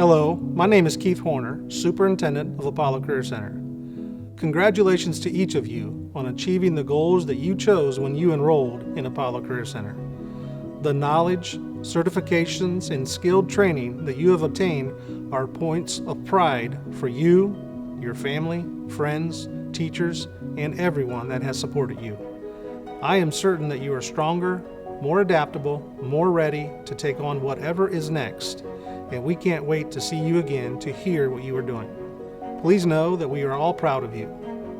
Hello, my name is Keith Horner, Superintendent of Apollo Career Center. Congratulations to each of you on achieving the goals that you chose when you enrolled in Apollo Career Center. The knowledge, certifications, and skilled training that you have obtained are points of pride for you, your family, friends, teachers, and everyone that has supported you. I am certain that you are stronger, more adaptable, more ready to take on whatever is next, and we can't wait to see you again to hear what you are doing. Please know that we are all proud of you,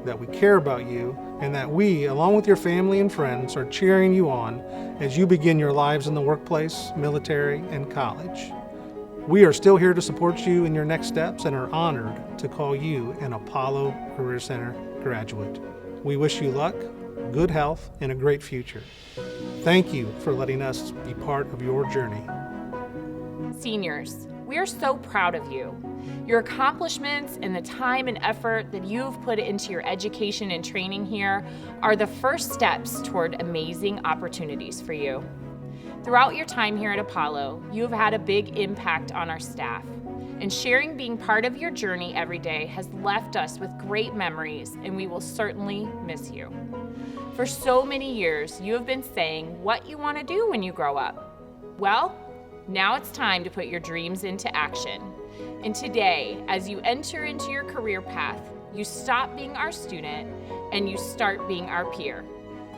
that we care about you, and that we, along with your family and friends, are cheering you on as you begin your lives in the workplace, military, and college. We are still here to support you in your next steps and are honored to call you an Apollo Career Center graduate. We wish you luck, good health, and a great future. Thank you for letting us be part of your journey. Seniors, we are so proud of you. Your accomplishments and the time and effort that you've put into your education and training here are the first steps toward amazing opportunities for you. Throughout your time here at Apollo, you have had a big impact on our staff, and sharing being part of your journey every day has left us with great memories, and we will certainly miss you. For so many years, you have been saying what you want to do when you grow up. Well, now it's time to put your dreams into action. And today, as you enter into your career path, you stop being our student and you start being our peer.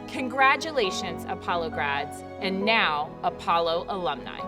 Congratulations, Apollo grads, and now Apollo alumni.